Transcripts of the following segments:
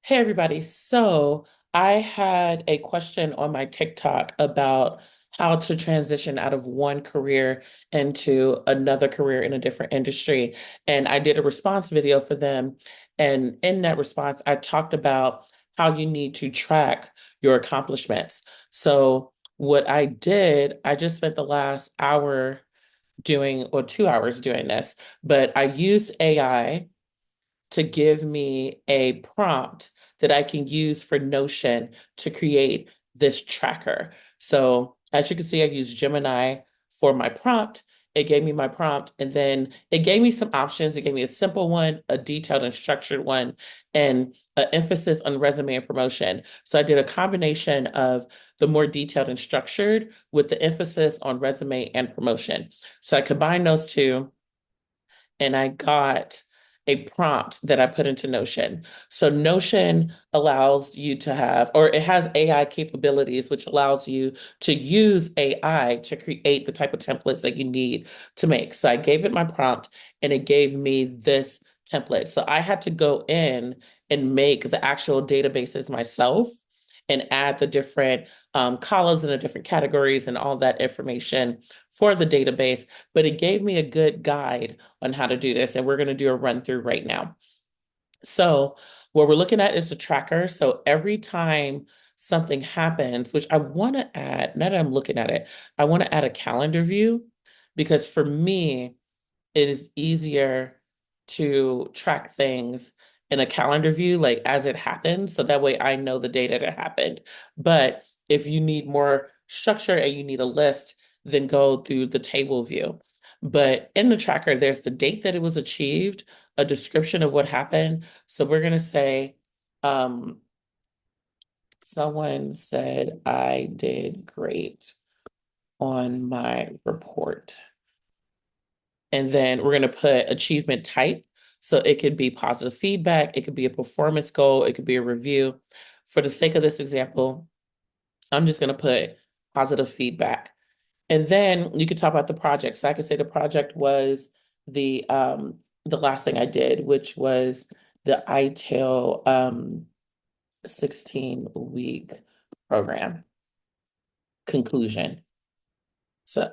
Hey everybody. So I had a question on my TikTok about how to transition out of one career into another career in a different industry. And I did a response video for them. And in that response, I talked about how you need to track your accomplishments. So what I did, I just spent the last hour doing, or 2 hours doing this, but I used AI to give me a prompt that I can use for Notion to create this tracker. So as you can see, I use Gemini for my prompt. It gave me my prompt, and then it gave me some options. It gave me a simple one, a detailed and structured one, and an emphasis on resume and promotion. So I did a combination of the more detailed and structured with the emphasis on resume and promotion. So I combined those two and I got a prompt that I put into Notion. So Notion allows you to have, or it has AI capabilities, which allows you to use AI to create the type of templates that you need to make. So I gave it my prompt and it gave me this template. So I had to go in and make the actual databases myself and add the different columns and the different categories and all that information for the database. But it gave me a good guide on how to do this. And we're going to do a run through right now. So what we're looking at is the tracker. So every time something happens, which I want to add, now that I'm looking at it, I want to add a calendar view because for me, it is easier to track things in a calendar view, like as it happens. So that way I know the date that it happened. But if you need more structure and you need a list, then go through the table view. But in the tracker, there's the date that it was achieved, a description of what happened. So we're going to say, um, someone said I did great on my report. And then we're going to put achievement type. So it could be positive feedback, it could be a performance goal, it could be a review. For the sake of this example, I'm just going to put positive feedback. And then you could talk about the project. So I could say the project was the last thing I did, which was the ITIL 16-week program conclusion. So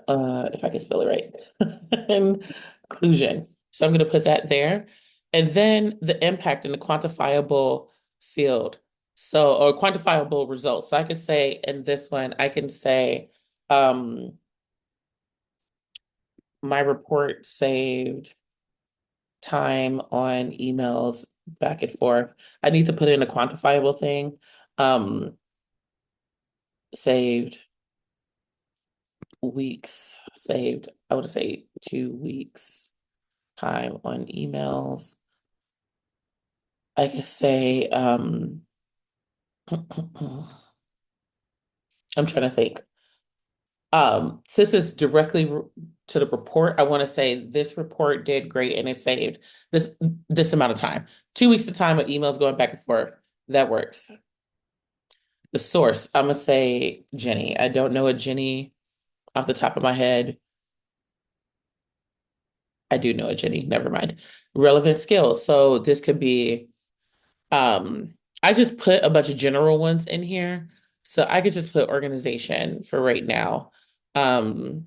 if I can spell it right. Inclusion. So I'm going to put that there. And then the impact in the quantifiable field. So, or quantifiable results. So I could say in this one, I can say um, my report saved time on emails back and forth. I need to put in a quantifiable thing. Um, saved weeks, saved, I would say 2 weeks time on emails. I could say, I'm trying to think. Since it's directly to the report, I want to say this report did great and it saved this this amount of time. 2 weeks of time of emails going back and forth. That works. The source, I'm gonna say Jenny. I don't know a Jenny off the top of my head. I do know a Jenny, never mind. Relevant skills. So this could be I just put a bunch of general ones in here. So I could just put organization for right now. Um,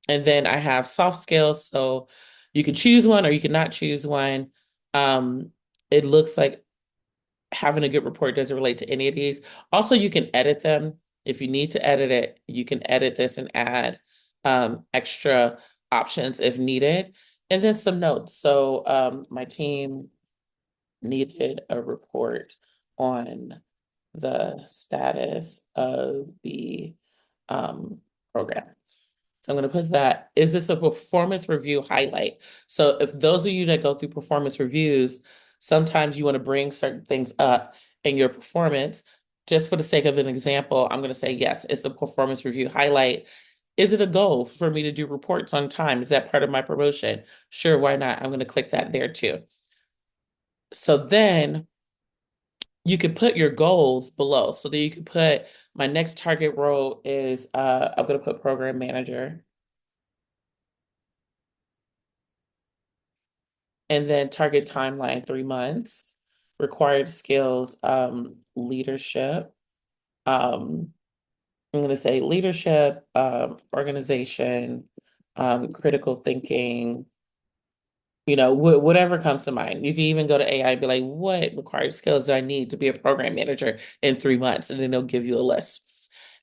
and then I have soft skills. So you could choose one or you could not choose one. It looks like having a good report doesn't relate to any of these. Also, you can edit them. If you need to edit it, you can edit this and add extra options if needed. And then some notes. So my team needed a report on the status of the program. So I'm going to put that. Is this a performance review highlight? So if those of you that go through performance reviews, sometimes you want to bring certain things up in your performance. Just for the sake of an example, I'm going to say, yes, it's a performance review highlight. Is it a goal for me to do reports on time? Is that part of my promotion? Sure, why not? I'm going to click that there too. So then you could put your goals below. So that you could put my next target role is I'm gonna put program manager and then target timeline 3 months. required skills, leadership. I'm going to say leadership, organization, critical thinking, whatever comes to mind. You can even go to AI and be like, what required skills do I need to be a program manager in 3 months? And then they'll give you a list.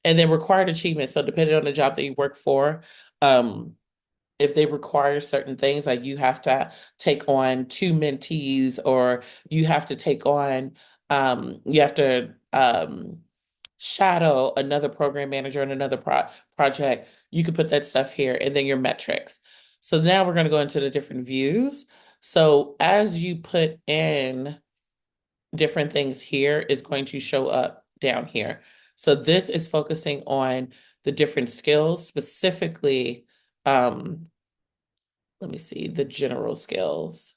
And then required achievements. So depending on the job that you work for, um, if they require certain things, like you have to take on two mentees, or you have to take on, you have to shadow another program manager in another project, you could put that stuff here, and then your metrics. So now we're going to go into the different views. So as you put in different things here, is going to show up down here. So this is focusing on the different skills, specifically, um, let me see, the general skills.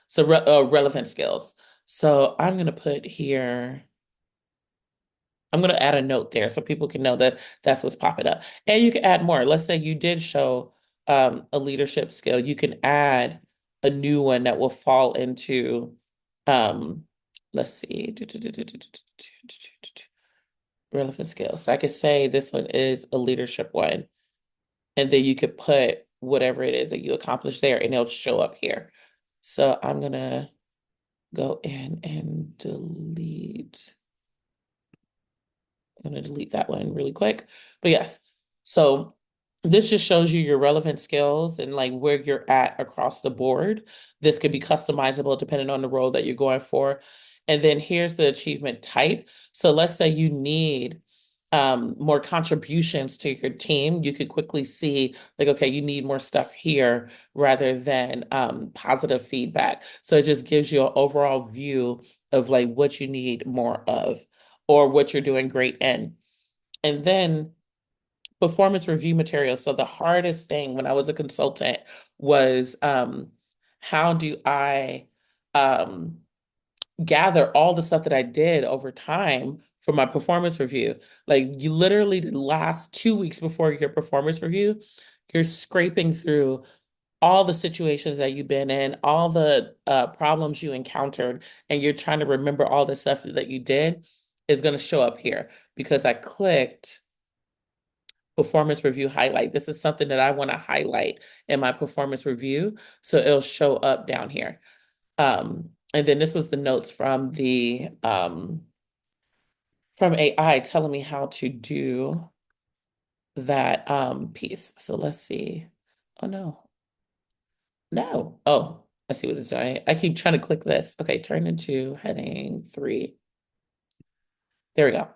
So relevant skills. So I'm going to put here, I'm going to add a note there so people can know that that's what's popping up. And you can add more. Let's say you did show a leadership skill. You can add a new one that will fall into, um, let's see, relevant skills. So I could say this one is a leadership one. And then you could put whatever it is that you accomplished there, and it'll show up here. So I'm going to go in and delete. I'm going to delete that one really quick. But yes, so this just shows you your relevant skills and like where you're at across the board. This could be customizable depending on the role that you're going for. And then here's the achievement type. So let's say you need more contributions to your team. You could quickly see like, okay, you need more stuff here rather than positive feedback. So it just gives you an overall view of like what you need more of, or what you're doing great in. And then performance review materials. So the hardest thing when I was a consultant was, how do I um, gather all the stuff that I did over time for my performance review? Like you literally the last 2 weeks before your performance review, you're scraping through all the situations that you've been in, all the problems you encountered, and you're trying to remember all the stuff that you did, is going to show up here because I clicked performance review highlight. This is something that I want to highlight in my performance review. So it'll show up down here. And then this was the notes from AI telling me how to do that piece. So let's see. Oh no. No. Oh, I see what it's doing. I keep trying to click this. Okay, turn into heading 3. There we go.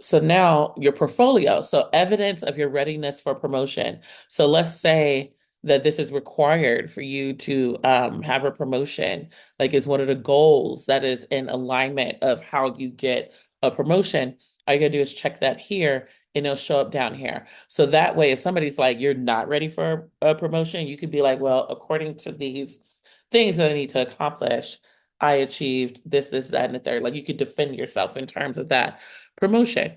So now your portfolio, so evidence of your readiness for promotion. So let's say that this is required for you to have a promotion, like it's one of the goals that is in alignment of how you get a promotion. All you gotta do is check that here, and it'll show up down here. So that way, if somebody's like, you're not ready for a promotion, you could be like, well, according to these things that I need to accomplish, I achieved this, that, and the third. Like you could defend yourself in terms of that promotion.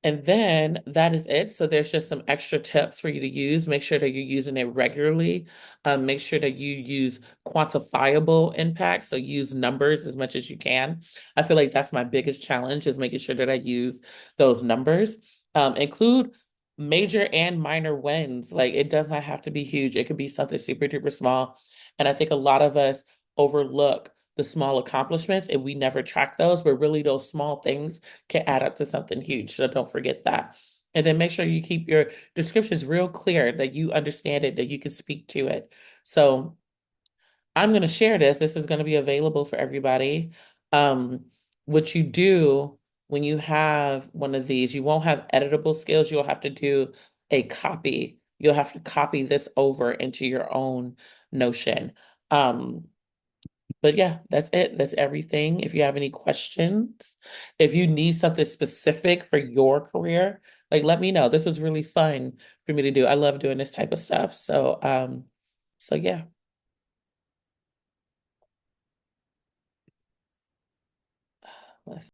And then that is it. So there's just some extra tips for you to use. Make sure that you're using it regularly. Make sure that you use quantifiable impact. So use numbers as much as you can. I feel like that's my biggest challenge, is making sure that I use those numbers. Include major and minor wins. Like it does not have to be huge. It could be something super duper small. And I think a lot of us overlook the small accomplishments and we never track those, but really those small things can add up to something huge. So don't forget that. And then make sure you keep your descriptions real clear, that you understand it, that you can speak to it. So I'm going to share this. This is going to be available for everybody. What you do when you have one of these, you won't have editable skills. You'll have to do a copy. You'll have to copy this over into your own Notion. Um, but yeah, that's it. That's everything. If you have any questions, if you need something specific for your career, like let me know. This was really fun for me to do. I love doing this type of stuff. So yeah. Let's